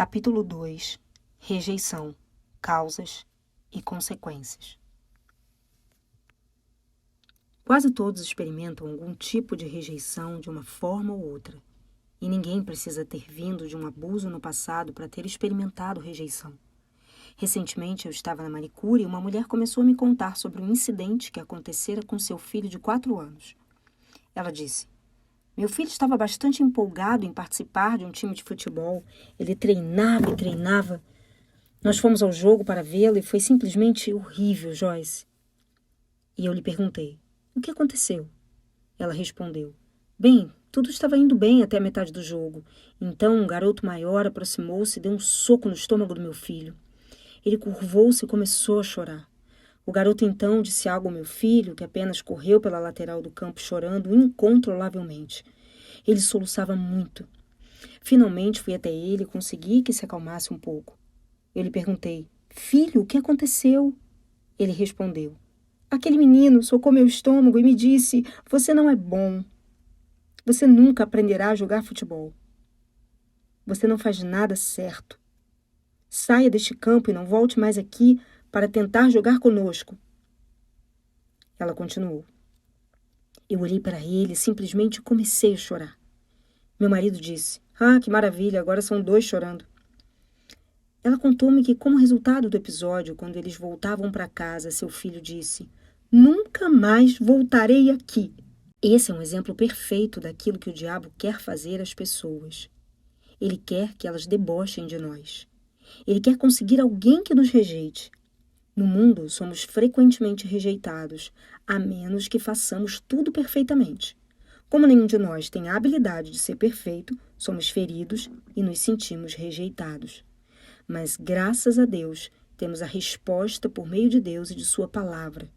Capítulo 2. Rejeição, causas e consequências. Quase todos experimentam algum tipo de rejeição de uma forma ou outra, e ninguém precisa ter vindo de um abuso no passado para ter experimentado rejeição. Recentemente eu estava na manicure e uma mulher começou a me contar sobre um incidente que acontecera com seu filho de 4 anos. Ela disse: meu filho estava bastante empolgado em participar de um time de futebol. Ele treinava e treinava. Nós fomos ao jogo para vê-lo e foi simplesmente horrível, Joyce. E eu lhe perguntei: o que aconteceu? Ela respondeu: bem, tudo estava indo bem até a metade do jogo. Então um garoto maior aproximou-se e deu um soco no estômago do meu filho. Ele curvou-se e começou a chorar. O garoto então disse algo ao meu filho, que apenas correu pela lateral do campo chorando incontrolavelmente. Ele soluçava muito. Finalmente fui até ele e consegui que se acalmasse um pouco. Eu lhe perguntei: filho, o que aconteceu? Ele respondeu: aquele menino socou meu estômago e me disse: você não é bom. Você nunca aprenderá a jogar futebol. Você não faz nada certo. Saia deste campo e não volte mais aqui para tentar jogar conosco. Ela continuou. Eu olhei para ele e simplesmente comecei a chorar. Meu marido disse: ah, que maravilha, agora são 2 chorando. Ela contou-me que, como resultado do episódio, quando eles voltavam para casa, seu filho disse: nunca mais voltarei aqui. Esse é um exemplo perfeito daquilo que o diabo quer fazer às pessoas. Ele quer que elas debochem de nós. Ele quer conseguir alguém que nos rejeite. No mundo, somos frequentemente rejeitados, a menos que façamos tudo perfeitamente. Como nenhum de nós tem a habilidade de ser perfeito, somos feridos e nos sentimos rejeitados. Mas, graças a Deus, temos a resposta por meio de Deus e de sua palavra.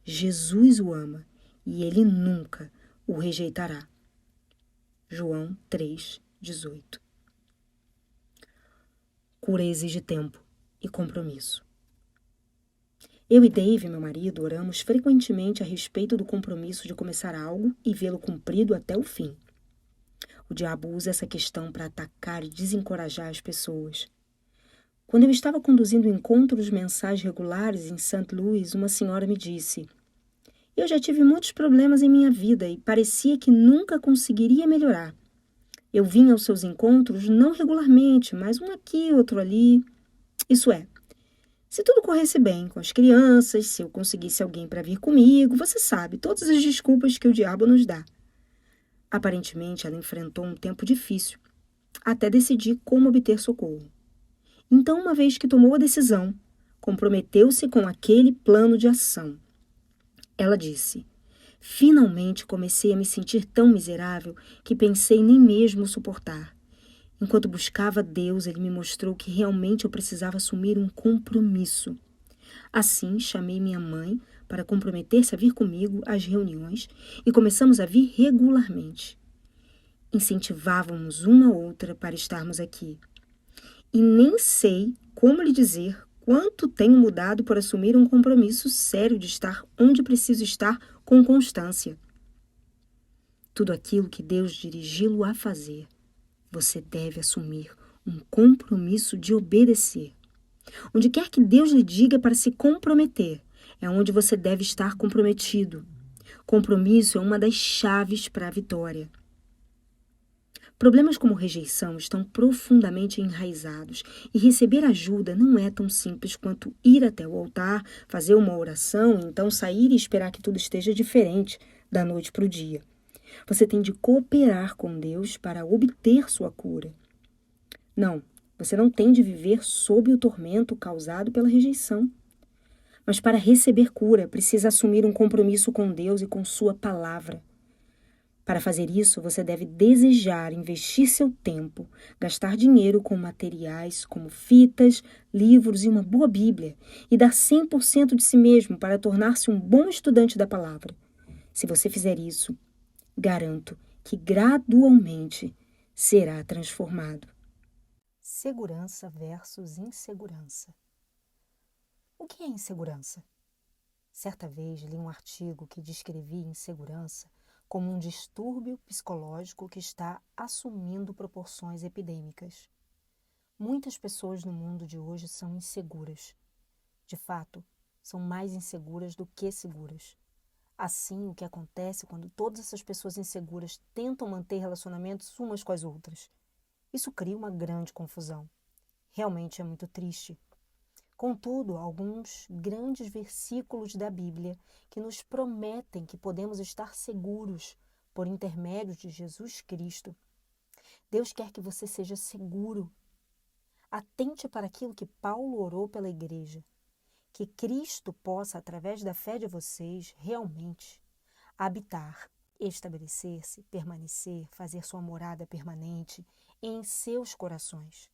Jesus o ama e ele nunca o rejeitará. João 3:18. Cura exige tempo e compromisso. Eu e Dave, meu marido, oramos frequentemente a respeito do compromisso de começar algo e vê-lo cumprido até o fim. O diabo usa essa questão para atacar e desencorajar as pessoas. Quando eu estava conduzindo encontros mensais regulares em St. Louis, uma senhora me disse: eu já tive muitos problemas em minha vida e parecia que nunca conseguiria melhorar. Eu vinha aos seus encontros não regularmente, mas um aqui, outro ali. Isso é, se tudo corresse bem com as crianças, se eu conseguisse alguém para vir comigo, você sabe, todas as desculpas que o diabo nos dá. Aparentemente, ela enfrentou um tempo difícil, até decidir como obter socorro. Então, uma vez que tomou a decisão, comprometeu-se com aquele plano de ação. Ela disse: finalmente comecei a me sentir tão miserável que pensei nem mesmo suportar. Enquanto buscava Deus, ele me mostrou que realmente eu precisava assumir um compromisso. Assim, chamei minha mãe para comprometer-se a vir comigo às reuniões e começamos a vir regularmente. Incentivávamos uma outra para estarmos aqui. E nem sei como lhe dizer quanto tenho mudado por assumir um compromisso sério de estar onde preciso estar com constância. Tudo aquilo que Deus dirigiu-lo a fazer, você deve assumir um compromisso de obedecer. Onde quer que Deus lhe diga para se comprometer, é onde você deve estar comprometido. Compromisso é uma das chaves para a vitória. Problemas como rejeição estão profundamente enraizados e receber ajuda não é tão simples quanto ir até o altar, fazer uma oração e então sair e esperar que tudo esteja diferente da noite para o dia. Você tem de cooperar com Deus para obter sua cura. Não, você não tem de viver sob o tormento causado pela rejeição. Mas para receber cura, precisa assumir um compromisso com Deus e com sua palavra. Para fazer isso, você deve desejar investir seu tempo, gastar dinheiro com materiais como fitas, livros e uma boa Bíblia, e dar 100% de si mesmo para tornar-se um bom estudante da palavra. Se você fizer isso, garanto que gradualmente será transformado. Segurança versus insegurança. O que é insegurança? Certa vez li um artigo que descrevia insegurança como um distúrbio psicológico que está assumindo proporções epidêmicas. Muitas pessoas no mundo de hoje são inseguras. De fato, são mais inseguras do que seguras. Assim, o que acontece quando todas essas pessoas inseguras tentam manter relacionamentos umas com as outras? Isso cria uma grande confusão. Realmente é muito triste. Contudo, alguns grandes versículos da Bíblia que nos prometem que podemos estar seguros por intermédio de Jesus Cristo. Deus quer que você seja seguro. Atente para aquilo que Paulo orou pela igreja. Que Cristo possa, através da fé de vocês, realmente habitar, estabelecer-se, permanecer, fazer sua morada permanente em seus corações.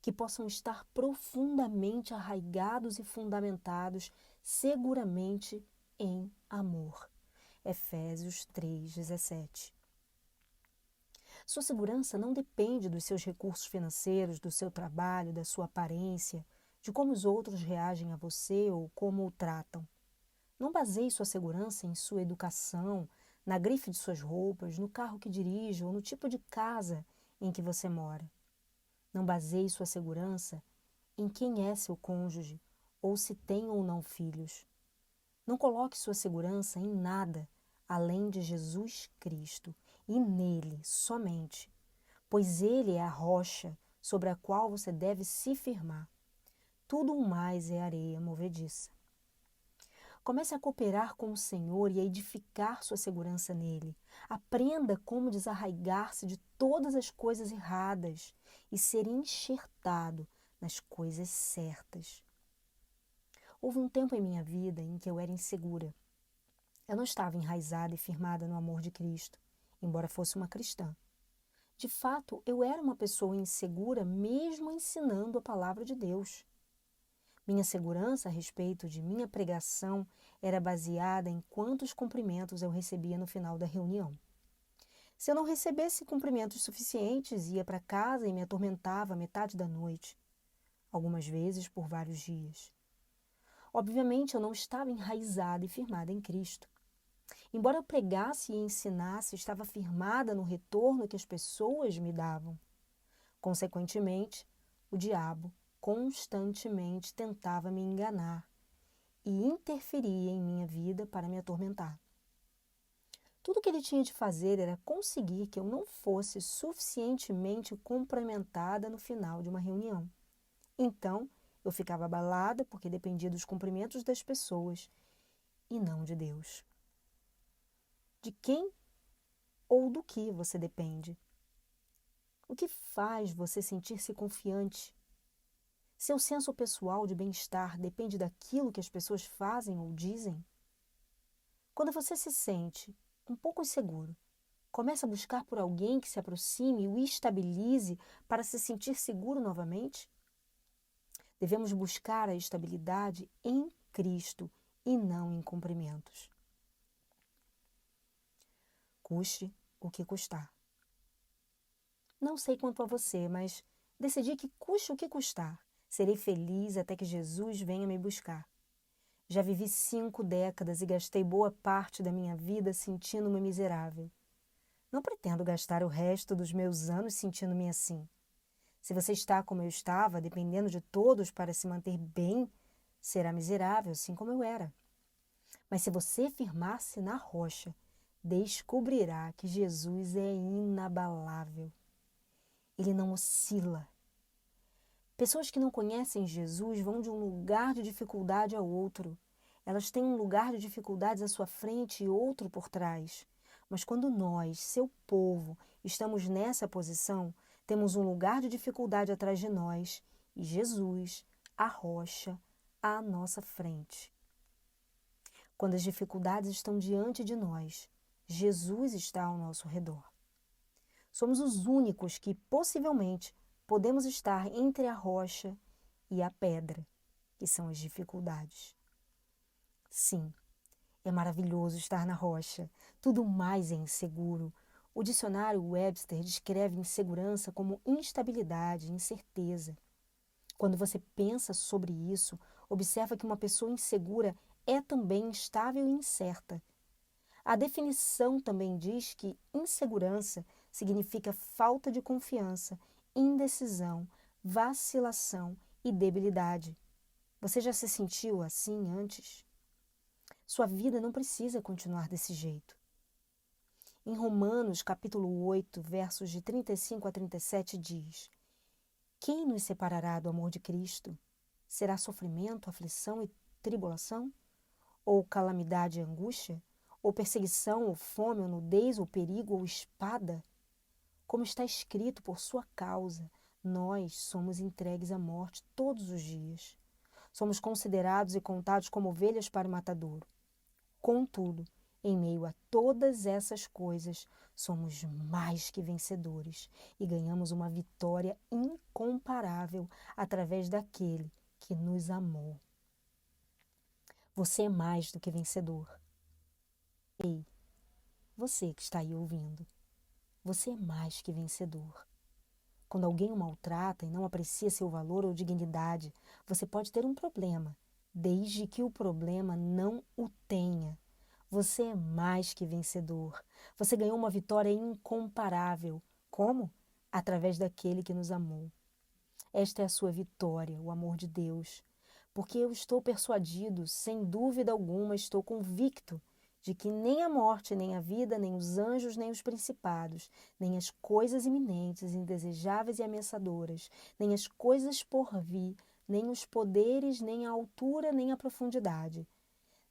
Que possam estar profundamente arraigados e fundamentados seguramente em amor. Efésios 3:17. Sua segurança não depende dos seus recursos financeiros, do seu trabalho, da sua aparência, de como os outros reagem a você ou como o tratam. Não baseie sua segurança em sua educação, na grife de suas roupas, no carro que dirige ou no tipo de casa em que você mora. Não baseie sua segurança em quem é seu cônjuge ou se tem ou não filhos. Não coloque sua segurança em nada além de Jesus Cristo e nele somente, pois ele é a rocha sobre a qual você deve se firmar. Tudo o mais é areia movediça. Comece a cooperar com o Senhor e a edificar sua segurança nele. Aprenda como desarraigar-se de todas as coisas erradas e ser enxertado nas coisas certas. Houve um tempo em minha vida em que eu era insegura. Eu não estava enraizada e firmada no amor de Cristo, embora fosse uma cristã. De fato, eu era uma pessoa insegura mesmo ensinando a palavra de Deus. Minha segurança a respeito de minha pregação era baseada em quantos cumprimentos eu recebia no final da reunião. Se eu não recebesse cumprimentos suficientes, ia para casa e me atormentava metade da noite, algumas vezes por vários dias. Obviamente, eu não estava enraizada e firmada em Cristo. Embora eu pregasse e ensinasse, estava firmada no retorno que as pessoas me davam. Consequentemente, o diabo constantemente tentava me enganar e interferia em minha vida para me atormentar. Tudo o que ele tinha de fazer era conseguir que eu não fosse suficientemente cumprimentada no final de uma reunião. Então, eu ficava abalada porque dependia dos cumprimentos das pessoas e não de Deus. De quem ou do que você depende? O que faz você sentir-se confiante? Seu senso pessoal de bem-estar depende daquilo que as pessoas fazem ou dizem? Quando você se sente um pouco inseguro, comece a buscar por alguém que se aproxime e o estabilize para se sentir seguro novamente? Devemos buscar a estabilidade em Cristo e não em cumprimentos. Custe o que custar. Não sei quanto a você, mas decidi que custe o que custar. Serei feliz até que Jesus venha me buscar. Já vivi 5 décadas e gastei boa parte da minha vida sentindo-me miserável. Não pretendo gastar o resto dos meus anos sentindo-me assim. Se você está como eu estava, dependendo de todos para se manter bem, será miserável, assim como eu era. Mas se você firmar-se na rocha, descobrirá que Jesus é inabalável. Ele não oscila. Pessoas que não conhecem Jesus vão de um lugar de dificuldade a outro. Elas têm um lugar de dificuldades à sua frente e outro por trás. Mas quando nós, seu povo, estamos nessa posição, temos um lugar de dificuldade atrás de nós e Jesus, a rocha, à nossa frente. Quando as dificuldades estão diante de nós, Jesus está ao nosso redor. Somos os únicos que, possivelmente, podemos estar entre a rocha e a pedra, que são as dificuldades. Sim, é maravilhoso estar na rocha. Tudo mais é inseguro. O dicionário Webster descreve insegurança como instabilidade, incerteza. Quando você pensa sobre isso, observa que uma pessoa insegura é também instável e incerta. A definição também diz que insegurança significa falta de confiança, indecisão, vacilação e debilidade. Você já se sentiu assim antes? Sua vida não precisa continuar desse jeito. Em Romanos, capítulo 8, versos de 35 a 37 diz: Quem nos separará do amor de Cristo? Será sofrimento, aflição e tribulação? Ou calamidade e angústia? Ou perseguição, ou fome, ou nudez, ou perigo, ou espada? Como está escrito, por sua causa, nós somos entregues à morte todos os dias. Somos considerados e contados como ovelhas para o matadouro. Contudo, em meio a todas essas coisas, somos mais que vencedores e ganhamos uma vitória incomparável através daquele que nos amou. Você é mais do que vencedor. Ei, você que está aí ouvindo, você é mais que vencedor. Quando alguém o maltrata e não aprecia seu valor ou dignidade, você pode ter um problema, desde que o problema não o tenha. Você é mais que vencedor. Você ganhou uma vitória incomparável. Como? Através daquele que nos amou. Esta é a sua vitória, o amor de Deus. Porque eu estou persuadido, sem dúvida alguma, estou convicto de que nem a morte, nem a vida, nem os anjos, nem os principados, nem as coisas iminentes, indesejáveis e ameaçadoras, nem as coisas por vir, nem os poderes, nem a altura, nem a profundidade,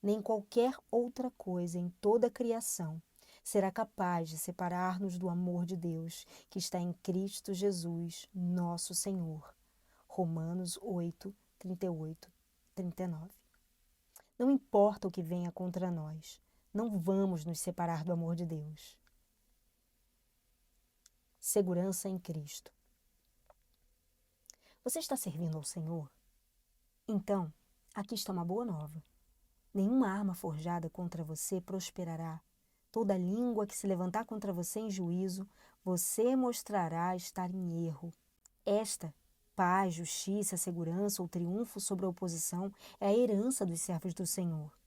nem qualquer outra coisa em toda a criação será capaz de separar-nos do amor de Deus que está em Cristo Jesus, nosso Senhor. Romanos 8, 38, 39. Não importa o que venha contra nós, não vamos nos separar do amor de Deus. Segurança em Cristo. Você está servindo ao Senhor? Então, aqui está uma boa nova. Nenhuma arma forjada contra você prosperará. Toda língua que se levantar contra você em juízo, você mostrará estar em erro. Esta paz, justiça, segurança ou triunfo sobre a oposição é a herança dos servos do Senhor.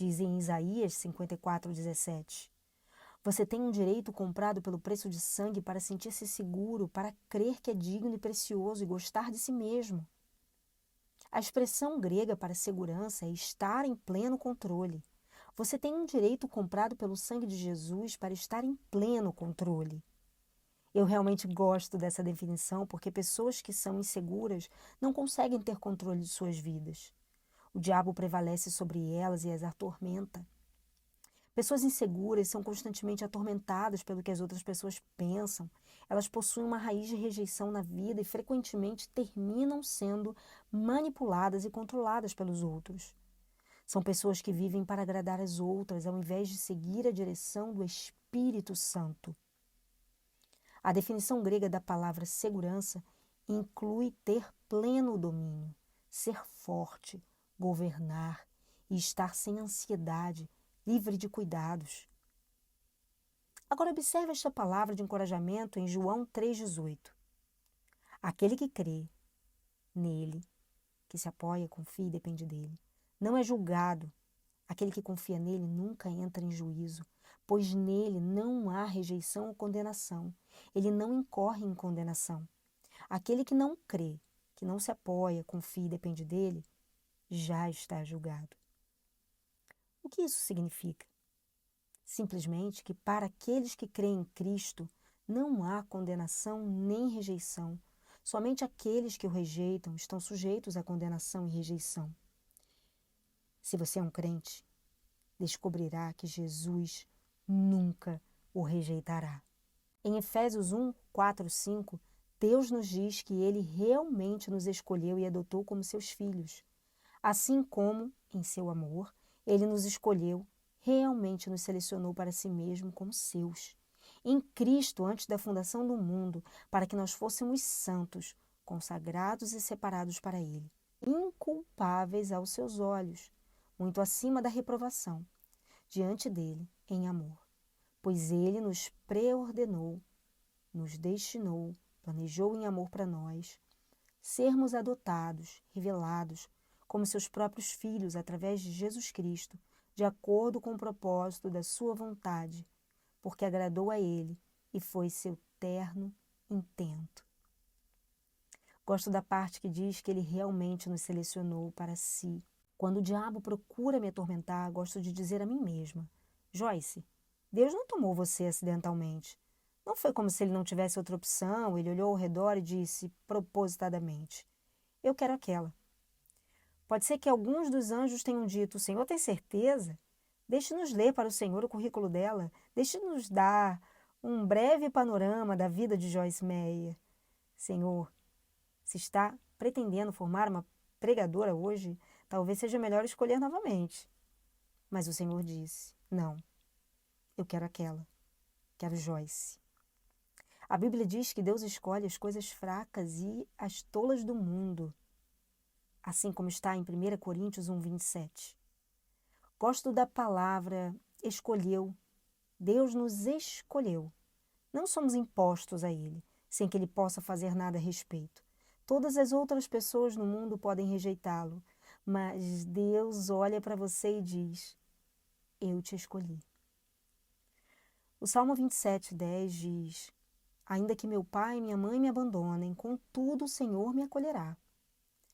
Diz em Isaías 54:17. Você tem um direito comprado pelo preço de sangue para sentir-se seguro, para crer que é digno e precioso e gostar de si mesmo. A expressão grega para segurança é estar em pleno controle. Você tem um direito comprado pelo sangue de Jesus para estar em pleno controle. Eu realmente gosto dessa definição porque pessoas que são inseguras não conseguem ter controle de suas vidas. O diabo prevalece sobre elas e as atormenta. Pessoas inseguras são constantemente atormentadas pelo que as outras pessoas pensam. Elas possuem uma raiz de rejeição na vida e frequentemente terminam sendo manipuladas e controladas pelos outros. São pessoas que vivem para agradar as outras ao invés de seguir a direção do Espírito Santo. A definição grega da palavra segurança inclui ter pleno domínio, ser forte, governar e estar sem ansiedade, livre de cuidados. Agora observe esta palavra de encorajamento em João 3,18. Aquele que crê nele, que se apoia, confia e depende dele, não é julgado. Aquele que confia nele nunca entra em juízo, pois nele não há rejeição ou condenação. Ele não incorre em condenação. Aquele que não crê, que não se apoia, confia e depende dele, já está julgado. O que isso significa? Simplesmente que para aqueles que creem em Cristo não há condenação nem rejeição. Somente aqueles que o rejeitam estão sujeitos à condenação e rejeição. Se você é um crente, descobrirá que Jesus nunca o rejeitará. Em Efésios 1, 4, 5, Deus nos diz que Ele realmente nos escolheu e adotou como seus filhos. Assim como, em seu amor, Ele nos escolheu, realmente nos selecionou para si mesmo como seus. Em Cristo, antes da fundação do mundo, para que nós fôssemos santos, consagrados e separados para Ele, inculpáveis aos seus olhos, muito acima da reprovação, diante dele, em amor. Pois Ele nos preordenou, nos destinou, planejou em amor para nós, sermos adotados, revelados, como seus próprios filhos através de Jesus Cristo, de acordo com o propósito da sua vontade, porque agradou a Ele e foi seu terno intento. Gosto da parte que diz que ele realmente nos selecionou para si. Quando o diabo procura me atormentar, gosto de dizer a mim mesma: Joyce, Deus não tomou você acidentalmente. Não foi como se ele não tivesse outra opção. Ele olhou ao redor e disse propositadamente: Eu quero aquela. Pode ser que alguns dos anjos tenham dito: O Senhor tem certeza? Deixe-nos ler para o Senhor o currículo dela. Deixe-nos dar um breve panorama da vida de Joyce Meyer. Senhor, se está pretendendo formar uma pregadora hoje, talvez seja melhor escolher novamente. Mas o Senhor disse: Não, eu quero aquela. Quero Joyce. A Bíblia diz que Deus escolhe as coisas fracas e as tolas do mundo, assim como está em 1 Coríntios 1:27. Gosto da palavra escolheu. Deus nos escolheu. Não somos impostos a Ele, sem que Ele possa fazer nada a respeito. Todas as outras pessoas no mundo podem rejeitá-lo, mas Deus olha para você e diz: Eu te escolhi. O Salmo 27:10 diz: Ainda que meu pai e minha mãe me abandonem, contudo o Senhor me acolherá,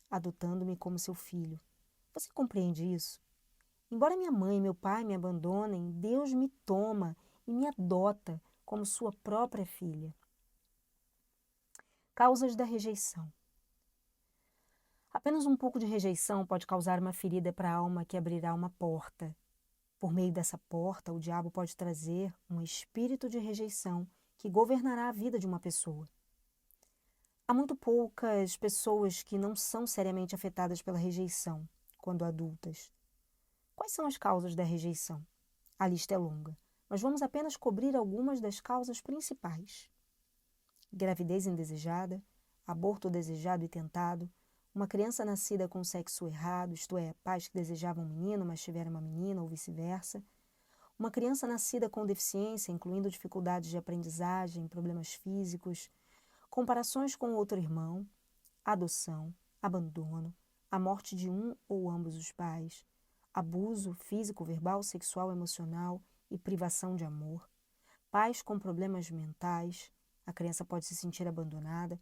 adotando-me como seu filho. Você compreende isso? Embora minha mãe e meu pai me abandonem, Deus me toma e me adota como sua própria filha. Causas da rejeição. Apenas um pouco de rejeição pode causar uma ferida para a alma que abrirá uma porta. Por meio dessa porta, o diabo pode trazer um espírito de rejeição que governará a vida de uma pessoa. Há muito poucas pessoas que não são seriamente afetadas pela rejeição quando adultas. Quais são as causas da rejeição? A lista é longa, mas vamos apenas cobrir algumas das causas principais. Gravidez indesejada, aborto desejado e tentado, uma criança nascida com sexo errado, isto é, pais que desejavam um menino, mas tiveram uma menina ou vice-versa, uma criança nascida com deficiência, incluindo dificuldades de aprendizagem, problemas físicos, comparações com outro irmão, adoção, abandono, a morte de um ou ambos os pais, abuso físico, verbal, sexual, emocional e privação de amor, pais com problemas mentais, a criança pode se sentir abandonada,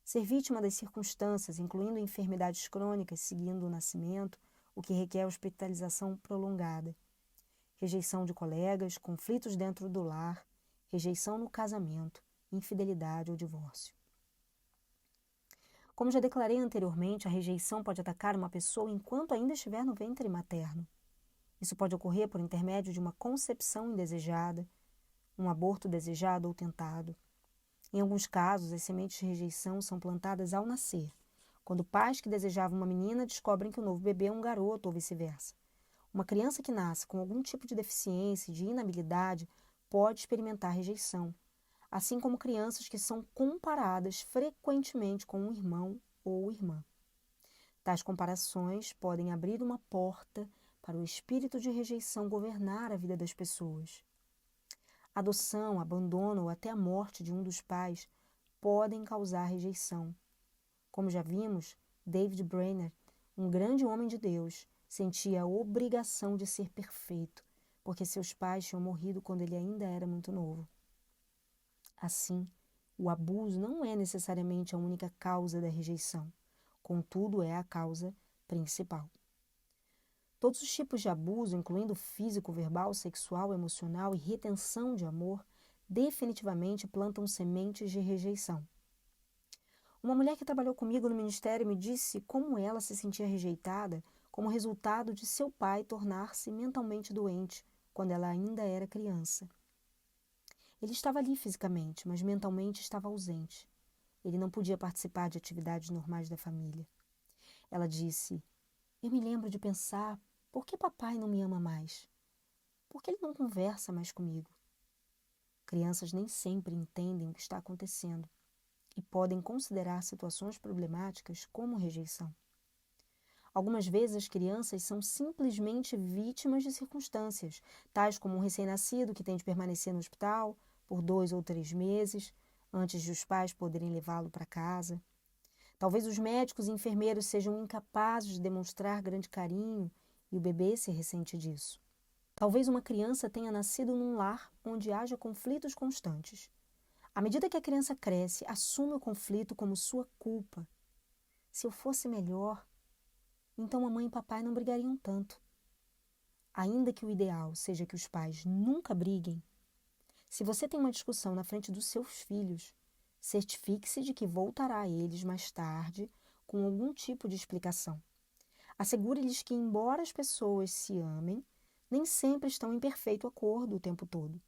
ser vítima das circunstâncias, incluindo enfermidades crônicas seguindo o nascimento, o que requer hospitalização prolongada, rejeição de colegas, conflitos dentro do lar, rejeição no casamento, infidelidade ou divórcio. Como já declarei anteriormente, a rejeição pode atacar uma pessoa enquanto ainda estiver no ventre materno. Isso pode ocorrer por intermédio de uma concepção indesejada, um aborto desejado ou tentado. Em alguns casos, as sementes de rejeição são plantadas ao nascer, quando pais que desejavam uma menina descobrem que o novo bebê é um garoto ou vice-versa. Uma criança que nasce com algum tipo de deficiência e de inabilidade pode experimentar rejeição, assim como crianças que são comparadas frequentemente com um irmão ou irmã. Tais comparações podem abrir uma porta para o espírito de rejeição governar a vida das pessoas. Adoção, abandono ou até a morte de um dos pais podem causar rejeição. Como já vimos, David Brainerd, um grande homem de Deus, sentia a obrigação de ser perfeito, porque seus pais tinham morrido quando ele ainda era muito novo. Assim, o abuso não é necessariamente a única causa da rejeição, contudo, é a causa principal. Todos os tipos de abuso, incluindo físico, verbal, sexual, emocional e retenção de amor, definitivamente plantam sementes de rejeição. Uma mulher que trabalhou comigo no ministério me disse como ela se sentia rejeitada como resultado de seu pai tornar-se mentalmente doente quando ela ainda era criança. Ele estava ali fisicamente, mas mentalmente estava ausente. Ele não podia participar de atividades normais da família. Ela disse: Eu me lembro de pensar, por que papai não me ama mais? Por que ele não conversa mais comigo? Crianças nem sempre entendem o que está acontecendo e podem considerar situações problemáticas como rejeição. Algumas vezes as crianças são simplesmente vítimas de circunstâncias, tais como um recém-nascido que tem de permanecer no hospital por 2 ou 3 meses, antes de os pais poderem levá-lo para casa. Talvez os médicos e enfermeiros sejam incapazes de demonstrar grande carinho e o bebê se ressente disso. Talvez uma criança tenha nascido num lar onde haja conflitos constantes. À medida que a criança cresce, assume o conflito como sua culpa Se eu fosse melhor, então mamãe e papai não brigariam tanto. Ainda que o ideal seja que os pais nunca briguem, se você tem uma discussão na frente dos seus filhos, certifique-se de que voltará a eles mais tarde com algum tipo de explicação. Assegure-lhes que, embora as pessoas se amem, nem sempre estão em perfeito acordo o tempo todo.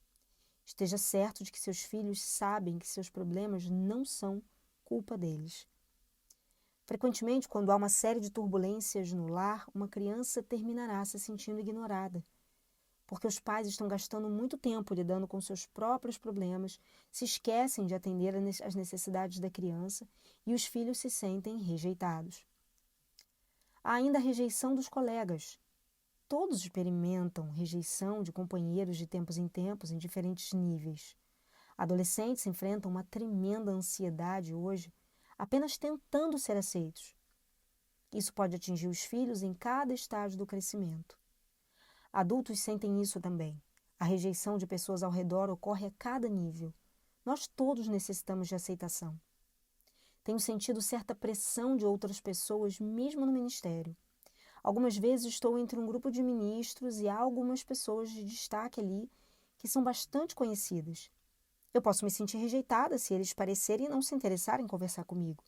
Esteja certo de que seus filhos sabem que seus problemas não são culpa deles. Frequentemente, quando há uma série de turbulências no lar, uma criança terminará se sentindo ignorada, porque os pais estão gastando muito tempo lidando com seus próprios problemas, se esquecem de atender às necessidades da criança e os filhos se sentem rejeitados. Há ainda a rejeição dos colegas. Todos experimentam rejeição de companheiros de tempos em tempos, em diferentes níveis. Adolescentes enfrentam uma tremenda ansiedade hoje, apenas tentando ser aceitos. Isso pode atingir os filhos em cada estágio do crescimento. Adultos sentem isso também. A rejeição de pessoas ao redor ocorre a cada nível. Nós todos necessitamos de aceitação. Tenho sentido certa pressão de outras pessoas, mesmo no ministério. Algumas vezes estou entre um grupo de ministros e há algumas pessoas de destaque ali que são bastante conhecidas. Eu posso me sentir rejeitada se eles parecerem não se interessarem em conversar comigo.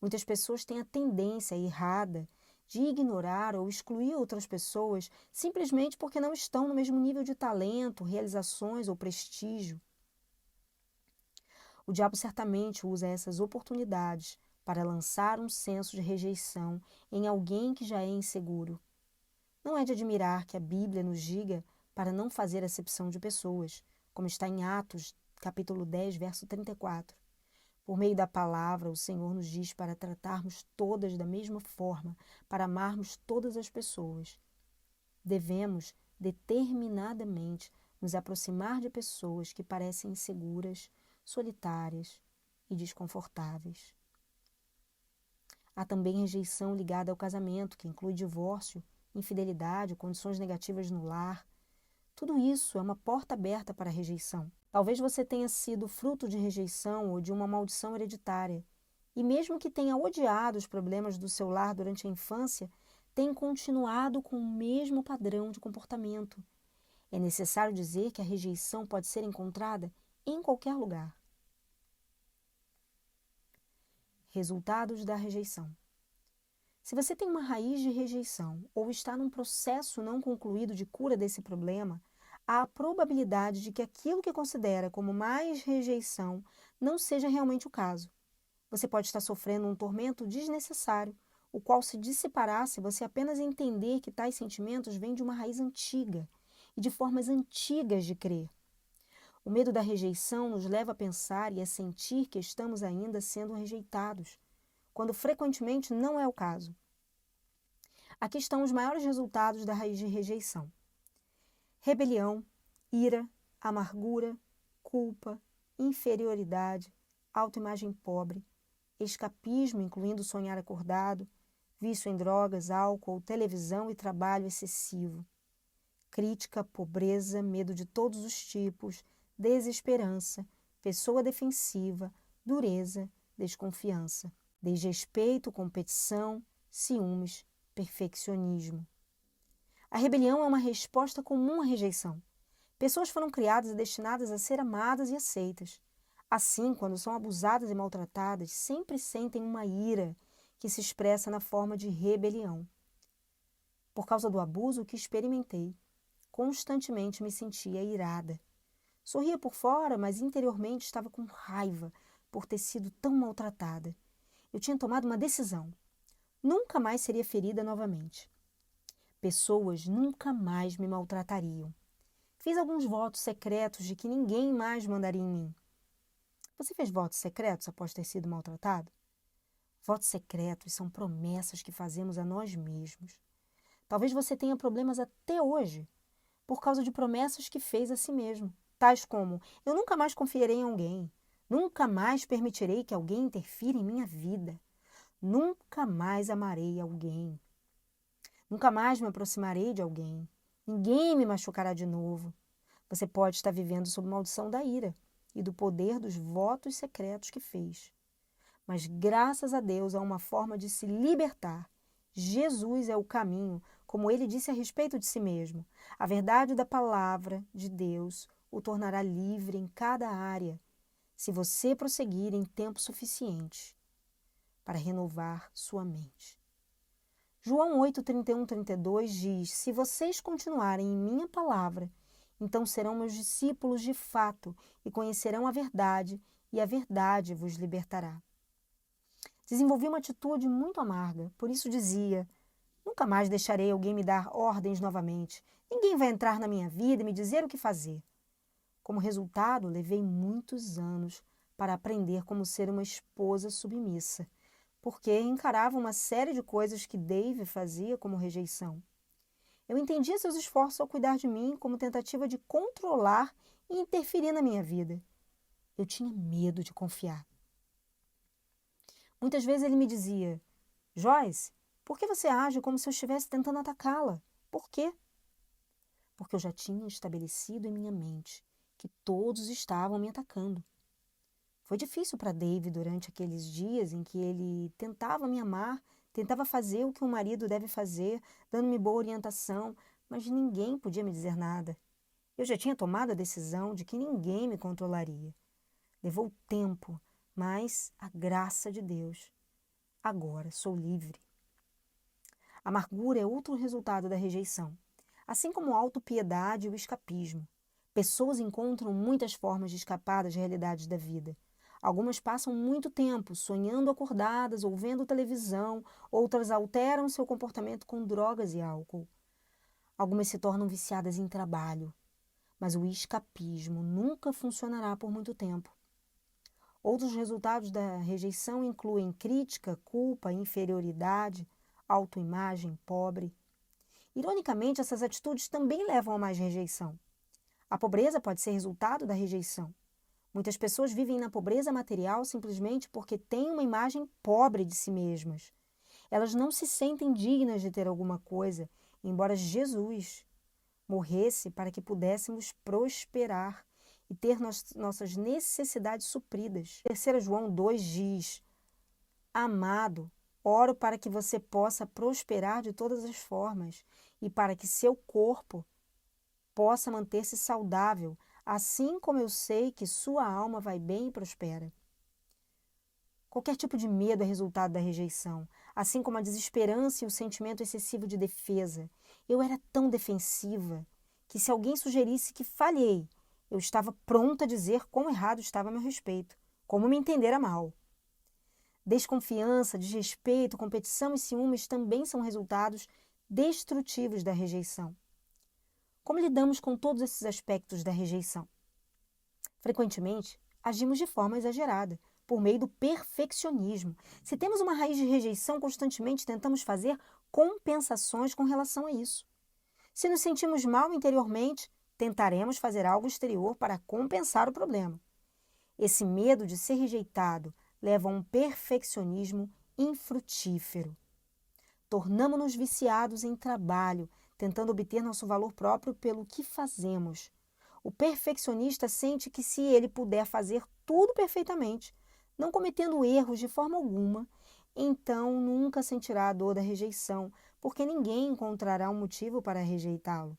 Muitas pessoas têm a tendência errada de ignorar ou excluir outras pessoas simplesmente porque não estão no mesmo nível de talento, realizações ou prestígio. O diabo certamente usa essas oportunidades para lançar um senso de rejeição em alguém que já é inseguro. Não é de admirar que a Bíblia nos diga para não fazer acepção de pessoas, como está em Atos, capítulo 10, verso 34. Por meio da palavra, o Senhor nos diz para tratarmos todas da mesma forma, para amarmos todas as pessoas. Devemos, determinadamente, nos aproximar de pessoas que parecem inseguras, solitárias e desconfortáveis. Há também rejeição ligada ao casamento, que inclui divórcio, infidelidade, condições negativas no lar. Tudo isso é uma porta aberta para a rejeição. Talvez você tenha sido fruto de rejeição ou de uma maldição hereditária. E mesmo que tenha odiado os problemas do seu lar durante a infância, tem continuado com o mesmo padrão de comportamento. É necessário dizer que a rejeição pode ser encontrada em qualquer lugar. Resultados da rejeição. Se você tem uma raiz de rejeição ou está num processo não concluído de cura desse problema, há a probabilidade de que aquilo que considera como mais rejeição não seja realmente o caso. Você pode estar sofrendo um tormento desnecessário, o qual se dissipará se você apenas entender que tais sentimentos vêm de uma raiz antiga e de formas antigas de crer. O medo da rejeição nos leva a pensar e a sentir que estamos ainda sendo rejeitados, quando frequentemente não é o caso. Aqui estão os maiores resultados da raiz de rejeição: rebelião, ira, amargura, culpa, inferioridade, autoimagem pobre, escapismo, incluindo sonhar acordado, vício em drogas, álcool, televisão e trabalho excessivo, crítica, pobreza, medo de todos os tipos, desesperança, pessoa defensiva, dureza, desconfiança, desrespeito, competição, ciúmes, perfeccionismo. A rebelião é uma resposta comum à rejeição. Pessoas foram criadas e destinadas a ser amadas e aceitas. Assim, quando são abusadas e maltratadas, sempre sentem uma ira que se expressa na forma de rebelião. Por causa do abuso que experimentei, constantemente me sentia irada. Sorria por fora, mas interiormente estava com raiva por ter sido tão maltratada. Eu tinha tomado uma decisão. Nunca mais seria ferida novamente. Pessoas nunca mais me maltratariam. Fiz alguns votos secretos de que ninguém mais mandaria em mim. Você fez votos secretos após ter sido maltratado? Votos secretos são promessas que fazemos a nós mesmos. Talvez você tenha problemas até hoje por causa de promessas que fez a si mesmo, tais como: eu nunca mais confiarei em alguém, nunca mais permitirei que alguém interfira em minha vida, nunca mais amarei alguém, nunca mais me aproximarei de alguém, ninguém me machucará de novo. Você pode estar vivendo sob maldição da ira e do poder dos votos secretos que fez. Mas graças a Deus há uma forma de se libertar. Jesus é o caminho, como ele disse a respeito de si mesmo. A verdade da palavra de Deus o tornará livre em cada área, se você prosseguir em tempo suficiente para renovar sua mente. João 8, 31, 32 diz: Se vocês continuarem em minha palavra, então serão meus discípulos de fato e conhecerão a verdade, e a verdade vos libertará. Desenvolvi uma atitude muito amarga, por isso dizia: nunca mais deixarei alguém me dar ordens novamente. Ninguém vai entrar na minha vida e me dizer o que fazer. Como resultado, levei muitos anos para aprender como ser uma esposa submissa, porque encarava uma série de coisas que Dave fazia como rejeição. Eu entendia seus esforços ao cuidar de mim como tentativa de controlar e interferir na minha vida. Eu tinha medo de confiar. Muitas vezes ele me dizia: Joyce, por que você age como se eu estivesse tentando atacá-la? Por quê? Porque eu já tinha estabelecido em minha mente que todos estavam me atacando. Foi difícil para Dave durante aqueles dias em que ele tentava me amar, tentava fazer o que um marido deve fazer, dando-me boa orientação, mas ninguém podia me dizer nada. Eu já tinha tomado a decisão de que ninguém me controlaria. Levou tempo, mas a graça de Deus. Agora sou livre. A amargura é outro resultado da rejeição, assim como a autopiedade e o escapismo. Pessoas encontram muitas formas de escapar das realidades da vida. Algumas passam muito tempo sonhando acordadas ou vendo televisão, outras alteram seu comportamento com drogas e álcool. Algumas se tornam viciadas em trabalho, mas o escapismo nunca funcionará por muito tempo. Outros resultados da rejeição incluem crítica, culpa, inferioridade, autoimagem pobre. Ironicamente, essas atitudes também levam a mais rejeição. A pobreza pode ser resultado da rejeição. Muitas pessoas vivem na pobreza material simplesmente porque têm uma imagem pobre de si mesmas. Elas não se sentem dignas de ter alguma coisa, embora Jesus morresse para que pudéssemos prosperar e ter nossas necessidades supridas. 3 João 2 diz: Amado, oro para que você possa prosperar de todas as formas e para que seu corpo possa manter-se saudável, assim como eu sei que sua alma vai bem e prospera. Qualquer tipo de medo é resultado da rejeição, assim como a desesperança e o sentimento excessivo de defesa. Eu era tão defensiva que se alguém sugerisse que falhei, eu estava pronta a dizer quão errado estava a meu respeito, como me entendera mal. Desconfiança, desrespeito, competição e ciúmes também são resultados destrutivos da rejeição. Como lidamos com todos esses aspectos da rejeição? Frequentemente, agimos de forma exagerada, por meio do perfeccionismo. Se temos uma raiz de rejeição, constantemente tentamos fazer compensações com relação a isso. Se nos sentimos mal interiormente, tentaremos fazer algo exterior para compensar o problema. Esse medo de ser rejeitado leva a um perfeccionismo infrutífero. Tornamo-nos viciados em trabalho, tentando obter nosso valor próprio pelo que fazemos. O perfeccionista sente que se ele puder fazer tudo perfeitamente, não cometendo erros de forma alguma, então nunca sentirá a dor da rejeição, porque ninguém encontrará um motivo para rejeitá-lo.